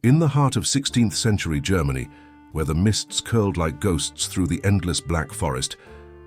In the heart of 16th century Germany, where the mists curled like ghosts through the endless black forest,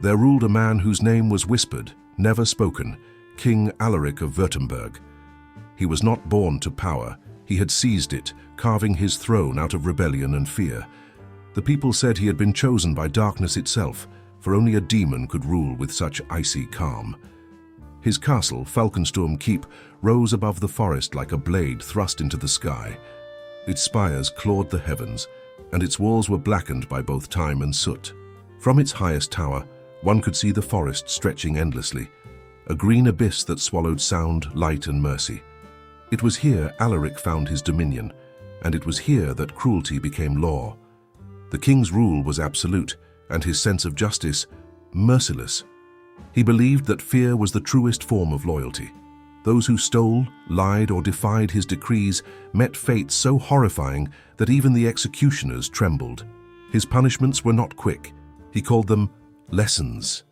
there ruled a man whose name was whispered, never spoken, King Alaric of Württemberg. He was not born to power. He had seized it, carving his throne out of rebellion and fear. The people said he had been chosen by darkness itself, for only a demon could rule with such icy calm. His castle, Falkensturm Keep, rose above the forest like a blade thrust into the sky. Its spires clawed the heavens, and its walls were blackened by both time and soot. From its highest tower, one could see the forest stretching endlessly, a green abyss that swallowed sound, light, and mercy. It was here Alaric found his dominion, and it was here that cruelty became law. The king's rule was absolute, and his sense of justice merciless. He believed that fear was the truest form of loyalty. Those who stole, lied, or defied his decrees met fates so horrifying that even the executioners trembled. His punishments were not quick. He called them lessons.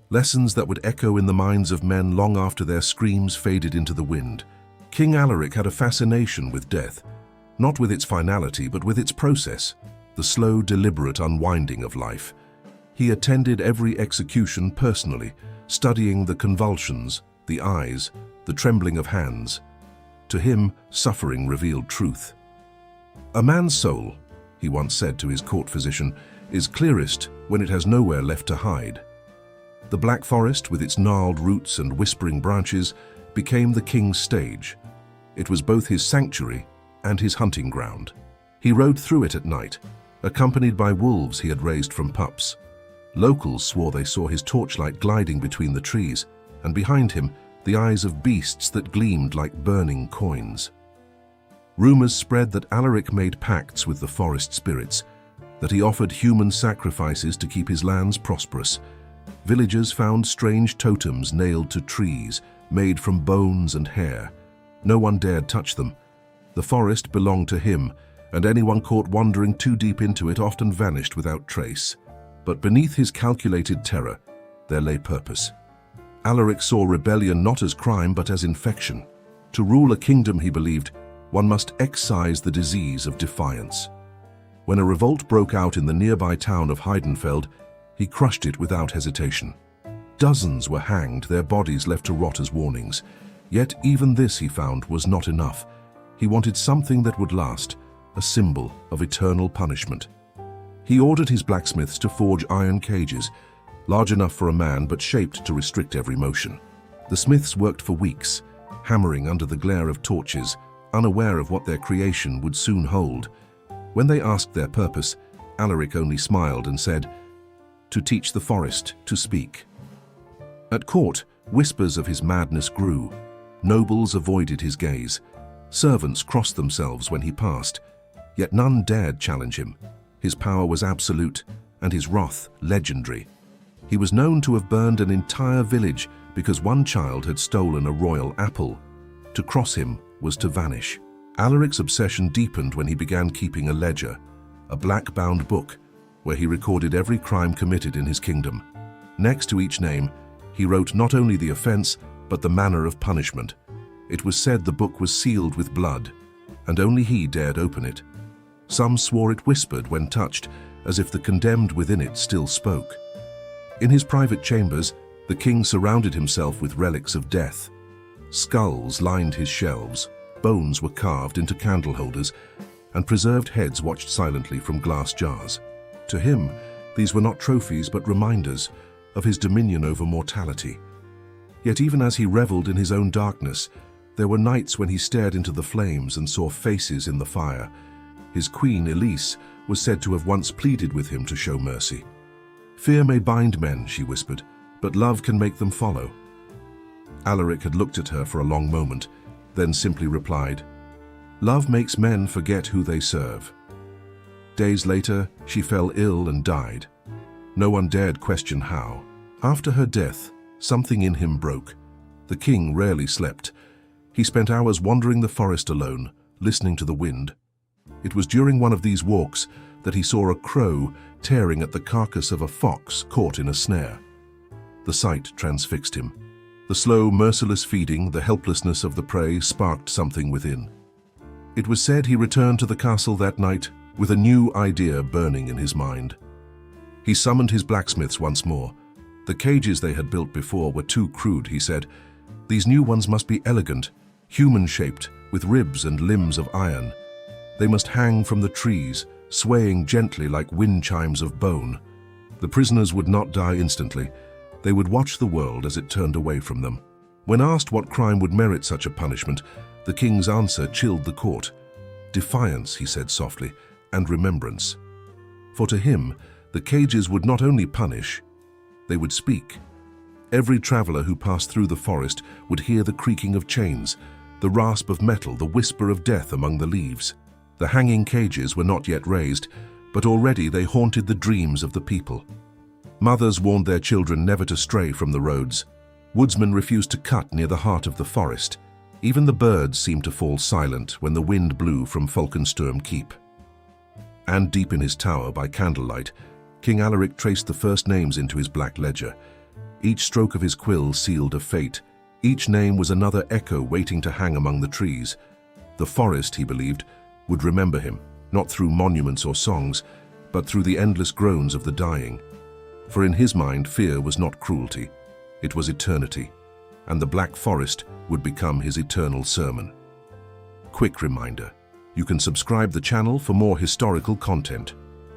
Lessons that would echo in the minds of men long after their screams faded into the wind. King Alaric had a fascination with death, not with its finality but with its process, the slow, deliberate unwinding of life. He attended every execution personally, studying the convulsions, the eyes, the trembling of hands. To him, suffering revealed truth. "A man's soul," he once said to his court physician, "is clearest when it has nowhere left to hide." The Black Forest, with its gnarled roots and whispering branches, became the king's stage. It was both his sanctuary and his hunting ground. He rode through it at night, accompanied by wolves he had raised from pups. Locals swore they saw his torchlight gliding between the trees, and behind him, the eyes of beasts that gleamed like burning coins. Rumors spread that Alaric made pacts with the forest spirits, that he offered human sacrifices to keep his lands prosperous. Villagers found strange totems nailed to trees, made from bones and hair. No one dared touch them. The forest belonged to him, and anyone caught wandering too deep into it often vanished without trace. But beneath his calculated terror, there lay purpose. Alaric saw rebellion not as crime but as infection. To rule a kingdom, he believed, one must excise the disease of defiance. When a revolt broke out in the nearby town of Heidenfeld, he crushed it without hesitation. Dozens were hanged, their bodies left to rot as warnings. Yet even this, he found, was not enough. He wanted something that would last, a symbol of eternal punishment. He ordered his blacksmiths to forge iron cages, large enough for a man but shaped to restrict every motion. The smiths worked for weeks, hammering under the glare of torches, unaware of what their creation would soon hold. When they asked their purpose, Alaric only smiled and said, "To teach the forest to speak." At court, whispers of his madness grew. Nobles avoided his gaze. Servants crossed themselves when he passed, yet none dared challenge him. His power was absolute, and his wrath legendary. He was known to have burned an entire village because one child had stolen a royal apple. To cross him was to vanish. Alaric's obsession deepened when he began keeping a ledger, a black-bound book, where he recorded every crime committed in his kingdom. Next to each name, he wrote not only the offense, but the manner of punishment. It was said the book was sealed with blood, and only he dared open it. Some swore it whispered when touched, as if the condemned within it still spoke. In his private chambers, the king surrounded himself with relics of death. Skulls lined his shelves, bones were carved into candle holders, and preserved heads watched silently from glass jars. To him, these were not trophies but reminders of his dominion over mortality. Yet even as he reveled in his own darkness, there were nights when he stared into the flames and saw faces in the fire. His queen, Elise, was said to have once pleaded with him to show mercy. "Fear may bind men," she whispered, "but love can make them follow." Alaric had looked at her for a long moment, then simply replied, "Love makes men forget who they serve." Days later, she fell ill and died. No one dared question how. After her death, something in him broke. The king rarely slept. He spent hours wandering the forest alone, listening to the wind. It was during one of these walks that he saw a crow tearing at the carcass of a fox caught in a snare. The sight transfixed him. The slow, merciless feeding, the helplessness of the prey sparked something within. It was said he returned to the castle that night with a new idea burning in his mind. He summoned his blacksmiths once more. The cages they had built before were too crude, he said. These new ones must be elegant, human-shaped, with ribs and limbs of iron. They must hang from the trees, swaying gently like wind chimes of bone. The prisoners would not die instantly. They would watch the world as it turned away from them. When asked what crime would merit such a punishment, the king's answer chilled the court. Defiance, he said softly, and remembrance. For to him, the cages would not only punish, they would speak. Every traveler who passed through the forest would hear the creaking of chains, the rasp of metal, the whisper of death among the leaves. The hanging cages were not yet raised, but already they haunted the dreams of the people. Mothers warned their children never to stray from the roads. Woodsmen refused to cut near the heart of the forest. Even the birds seemed to fall silent when the wind blew from Falkensturm Keep. And deep in his tower by candlelight, King Alaric traced the first names into his black ledger. Each stroke of his quill sealed a fate. Each name was another echo waiting to hang among the trees. The forest, he believed, would remember him, not through monuments or songs, but through the endless groans of the dying. For in his mind, fear was not cruelty, it was eternity, and the Black Forest would become his eternal sermon. Quick reminder, you can subscribe the channel for more historical content.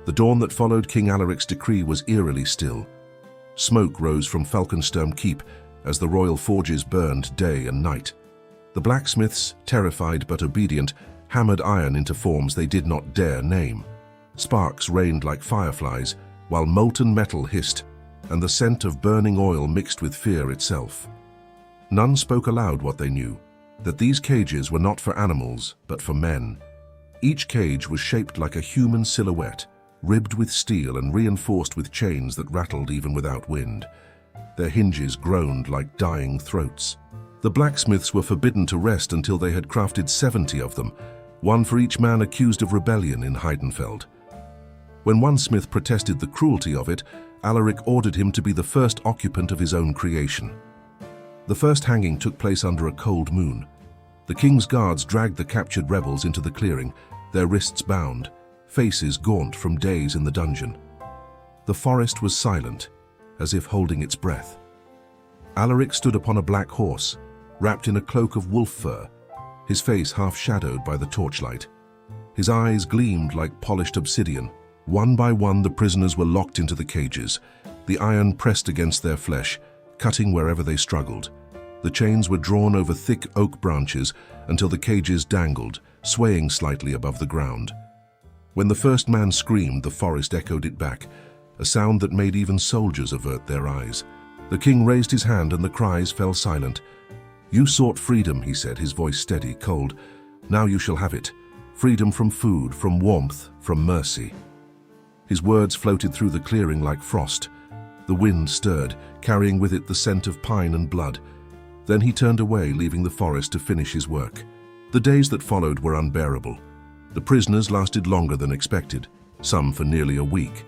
The dawn that followed King Alaric's decree was eerily still. Smoke rose from Falkensturm Keep as the royal forges burned day and night. The blacksmiths, terrified but obedient, hammered iron into forms they did not dare name. Sparks rained like fireflies, while molten metal hissed, and the scent of burning oil mixed with fear itself. None spoke aloud what they knew, that these cages were not for animals, but for men. Each cage was shaped like a human silhouette, ribbed with steel and reinforced with chains that rattled even without wind. Their hinges groaned like dying throats. The blacksmiths were forbidden to rest until they had crafted 70 of them, one for each man accused of rebellion in Heidenfeld. When one smith protested the cruelty of it, Alaric ordered him to be the first occupant of his own creation. The first hanging took place under a cold moon. The king's guards dragged the captured rebels into the clearing, their wrists bound, faces gaunt from days in the dungeon. The forest was silent, as if holding its breath. Alaric stood upon a black horse, wrapped in a cloak of wolf fur, his face half shadowed by the torchlight. His eyes gleamed like polished obsidian. One by one the prisoners were locked into the cages, the iron pressed against their flesh, cutting wherever they struggled. The chains were drawn over thick oak branches until the cages dangled, swaying slightly above the ground. When the first man screamed, the forest echoed it back, a sound that made even soldiers avert their eyes. The king raised his hand and the cries fell silent. "You sought freedom," he said, his voice steady, cold. "Now you shall have it. Freedom from food, from warmth, from mercy." His words floated through the clearing like frost. The wind stirred, carrying with it the scent of pine and blood. Then he turned away, leaving the forest to finish his work. The days that followed were unbearable. The prisoners lasted longer than expected, some for nearly a week.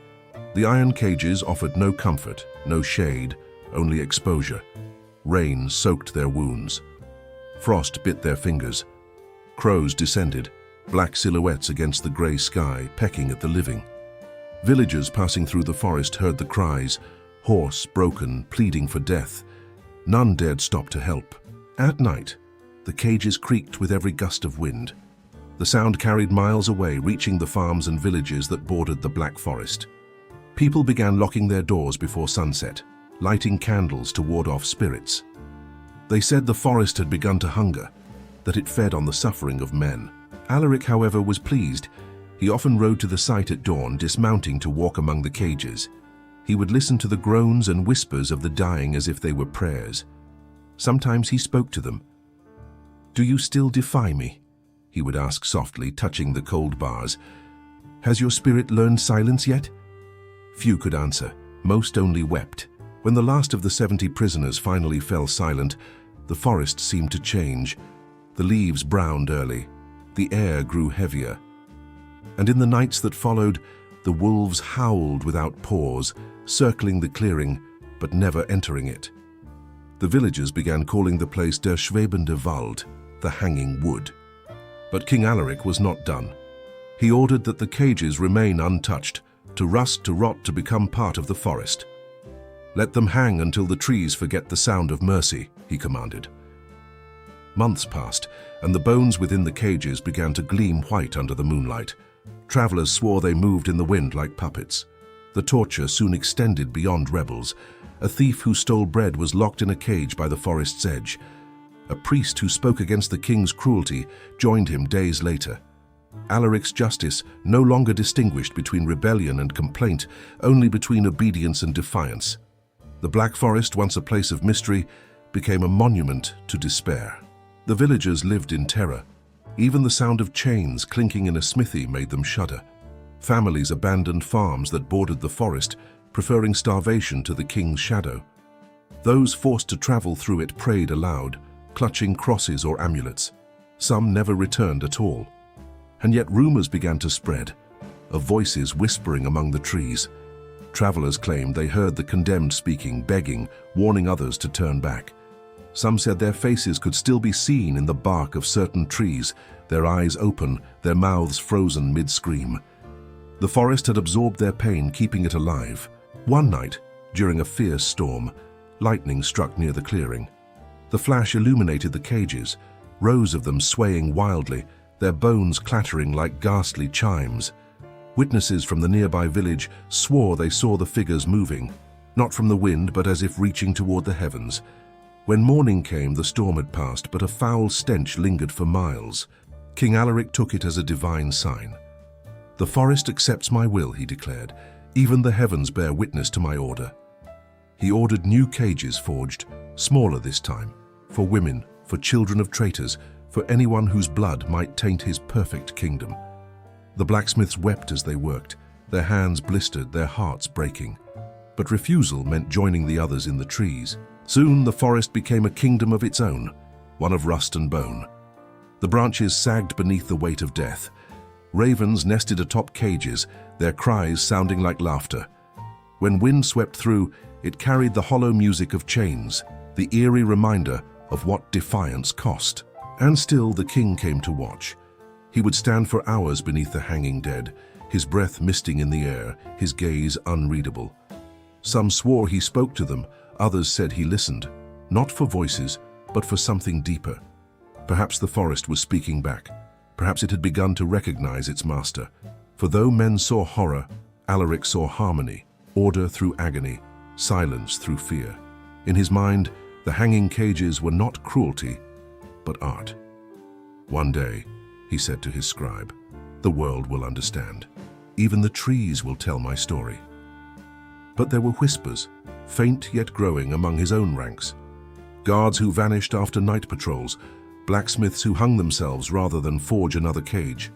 The iron cages offered no comfort, no shade, only exposure. Rain soaked their wounds. Frost bit their fingers. Crows descended, black silhouettes against the grey sky, pecking at the living. Villagers passing through the forest heard the cries, hoarse, broken, pleading for death. None dared stop to help. At night, the cages creaked with every gust of wind. The sound carried miles away, reaching the farms and villages that bordered the Black Forest. People began locking their doors before sunset, lighting candles to ward off spirits. They said the forest had begun to hunger, that it fed on the suffering of men. Alaric, however, was pleased. He often rode to the site at dawn, dismounting to walk among the cages. He would listen to the groans and whispers of the dying as if they were prayers. Sometimes he spoke to them. "Do you still defy me?" he would ask softly, touching the cold bars. "Has your spirit learned silence yet?" Few could answer. Most only wept. When the last of the 70 prisoners finally fell silent, the forest seemed to change. The leaves browned early. The air grew heavier. And in the nights that followed, the wolves howled without pause, circling the clearing, but never entering it. The villagers began calling the place Der Schwebende Wald, the Hanging Wood. But King Alaric was not done. He ordered that the cages remain untouched, to rust, to rot, to become part of the forest. "Let them hang until the trees forget the sound of mercy," he commanded. Months passed, and the bones within the cages began to gleam white under the moonlight. Travelers swore they moved in the wind like puppets. The torture soon extended beyond rebels. A thief who stole bread was locked in a cage by the forest's edge. A priest who spoke against the king's cruelty joined him days later. Alaric's justice no longer distinguished between rebellion and complaint, only between obedience and defiance. The Black Forest, once a place of mystery, became a monument to despair. The villagers lived in terror. Even the sound of chains clinking in a smithy made them shudder. Families abandoned farms that bordered the forest, preferring starvation to the king's shadow. Those forced to travel through it prayed aloud, clutching crosses or amulets. Some never returned at all. And yet rumors began to spread, of voices whispering among the trees. Travelers claimed they heard the condemned speaking, begging, warning others to turn back. Some said their faces could still be seen in the bark of certain trees, their eyes open, their mouths frozen mid-scream. The forest had absorbed their pain, keeping it alive. One night, during a fierce storm, lightning struck near the clearing. The flash illuminated the cages, rows of them swaying wildly, their bones clattering like ghastly chimes. Witnesses from the nearby village swore they saw the figures moving, not from the wind but as if reaching toward the heavens. When morning came, the storm had passed, but a foul stench lingered for miles. King Alaric took it as a divine sign. "The forest accepts my will," he declared. "Even the heavens bear witness to my order." He ordered new cages forged, smaller this time, for women, for children of traitors, for anyone whose blood might taint his perfect kingdom. The blacksmiths wept as they worked, their hands blistered, their hearts breaking. But refusal meant joining the others in the trees. Soon the forest became a kingdom of its own, one of rust and bone. The branches sagged beneath the weight of death. Ravens nested atop cages, their cries sounding like laughter. When wind swept through, it carried the hollow music of chains, the eerie reminder of what defiance cost. And still the king came to watch. He would stand for hours beneath the hanging dead, his breath misting in the air, his gaze unreadable. Some swore he spoke to them, others said he listened, not for voices, but for something deeper. Perhaps the forest was speaking back. Perhaps it had begun to recognize its master. For though men saw horror, Alaric saw harmony, order through agony, silence through fear. In his mind, the hanging cages were not cruelty, but art. "One day," he said to his scribe, "the world will understand. Even the trees will tell my story." But there were whispers, faint yet growing among his own ranks. Guards who vanished after night patrols, blacksmiths who hung themselves rather than forge another cage.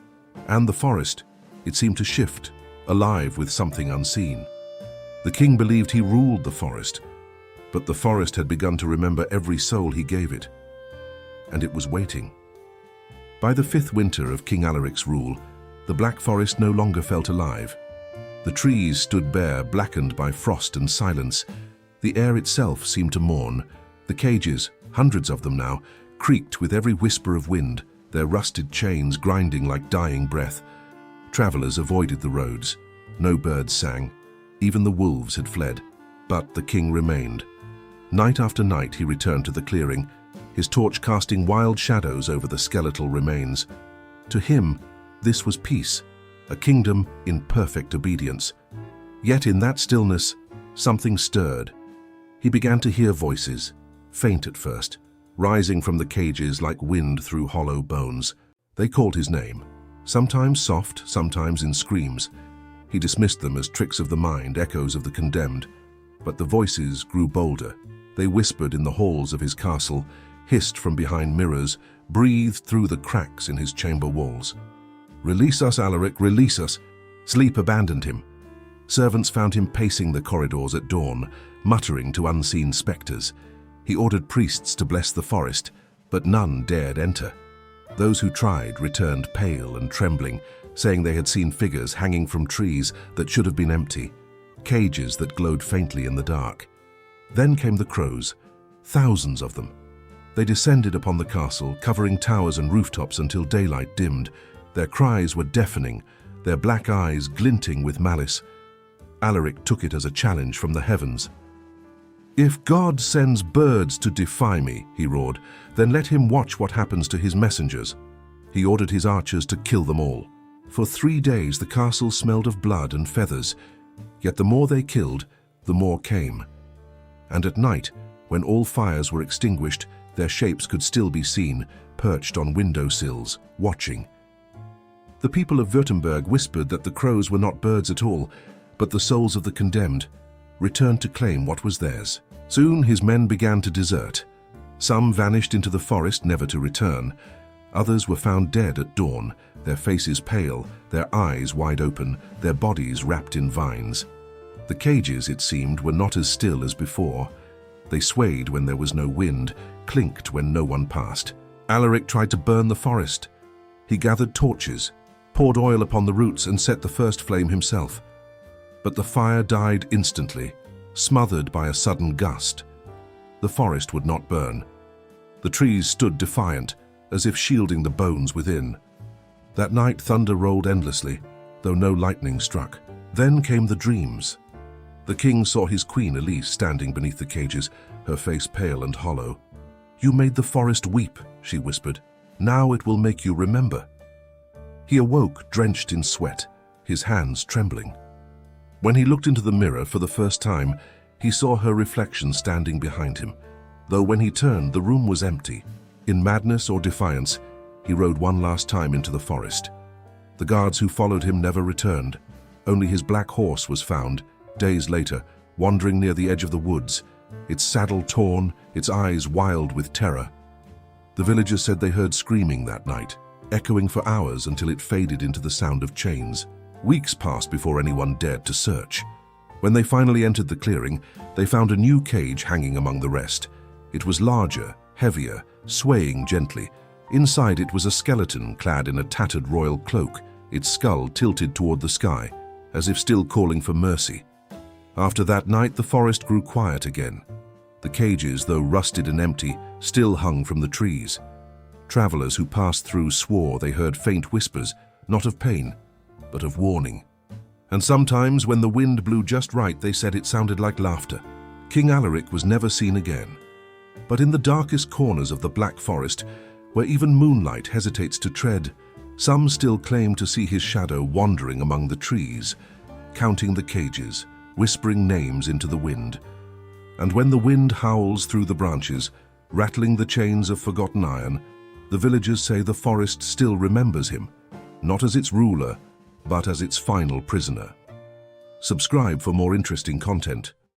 And the forest, it seemed to shift, alive with something unseen. The king believed he ruled the forest, but the forest had begun to remember every soul he gave it. And it was waiting. By the 5th winter of King Alaric's rule, the Black Forest no longer felt alive. The trees stood bare, blackened by frost and silence. The air itself seemed to mourn. The cages, hundreds of them now, creaked with every whisper of wind, their rusted chains grinding like dying breath. Travelers avoided the roads. No birds sang. Even the wolves had fled. But the king remained. Night after night he returned to the clearing, his torch casting wild shadows over the skeletal remains. To him, this was peace, a kingdom in perfect obedience. Yet in that stillness, something stirred. He began to hear voices, faint at first, rising from the cages like wind through hollow bones. They called his name, sometimes soft, sometimes in screams. He dismissed them as tricks of the mind, echoes of the condemned. But the voices grew bolder. They whispered in the halls of his castle, hissed from behind mirrors, breathed through the cracks in his chamber walls. "Release us, Alaric, release us!" Sleep abandoned him. Servants found him pacing the corridors at dawn, muttering to unseen specters. He ordered priests to bless the forest, but none dared enter. Those who tried returned pale and trembling, saying they had seen figures hanging from trees that should have been empty, cages that glowed faintly in the dark. Then came the crows, thousands of them. They descended upon the castle, covering towers and rooftops until daylight dimmed. Their cries were deafening, their black eyes glinting with malice. Alaric took it as a challenge from the heavens. "If God sends birds to defy me," he roared, "then let him watch what happens to his messengers." He ordered his archers to kill them all. For 3 days the castle smelled of blood and feathers, yet the more they killed, the more came. And at night, when all fires were extinguished, their shapes could still be seen, perched on window sills, watching. The people of Württemberg whispered that the crows were not birds at all, but the souls of the condemned, returned to claim what was theirs. Soon his men began to desert. Some vanished into the forest, never to return. Others were found dead at dawn, their faces pale, their eyes wide open, their bodies wrapped in vines. The cages, it seemed, were not as still as before. They swayed when there was no wind, clinked when no one passed. Alaric tried to burn the forest. He gathered torches, poured oil upon the roots and set the first flame himself. But the fire died instantly, smothered by a sudden gust. The forest would not burn. The trees stood defiant, as if shielding the bones within. That night thunder rolled endlessly, though no lightning struck. Then came the dreams. The king saw his queen Elise standing beneath the cages, her face pale and hollow. "You made the forest weep," she whispered. "Now it will make you remember." He awoke drenched in sweat, his hands trembling. When he looked into the mirror for the first time, he saw her reflection standing behind him, though when he turned, the room was empty. In madness or defiance, he rode one last time into the forest. The guards who followed him never returned. Only his black horse was found, days later, wandering near the edge of the woods, its saddle torn, its eyes wild with terror. The villagers said they heard screaming that night, echoing for hours until it faded into the sound of chains. Weeks passed before anyone dared to search. When they finally entered the clearing, they found a new cage hanging among the rest. It was larger, heavier, swaying gently. Inside it was a skeleton clad in a tattered royal cloak, its skull tilted toward the sky, as if still calling for mercy. After that night, the forest grew quiet again. The cages, though rusted and empty, still hung from the trees. Travelers who passed through swore they heard faint whispers, not of pain, but of warning. And sometimes, when the wind blew just right, they said it sounded like laughter. King Alaric was never seen again. But in the darkest corners of the Black Forest, where even moonlight hesitates to tread, some still claim to see his shadow wandering among the trees, counting the cages, whispering names into the wind. And when the wind howls through the branches, rattling the chains of forgotten iron, the villagers say the forest still remembers him, not as its ruler, but as its final prisoner. Subscribe for more interesting content.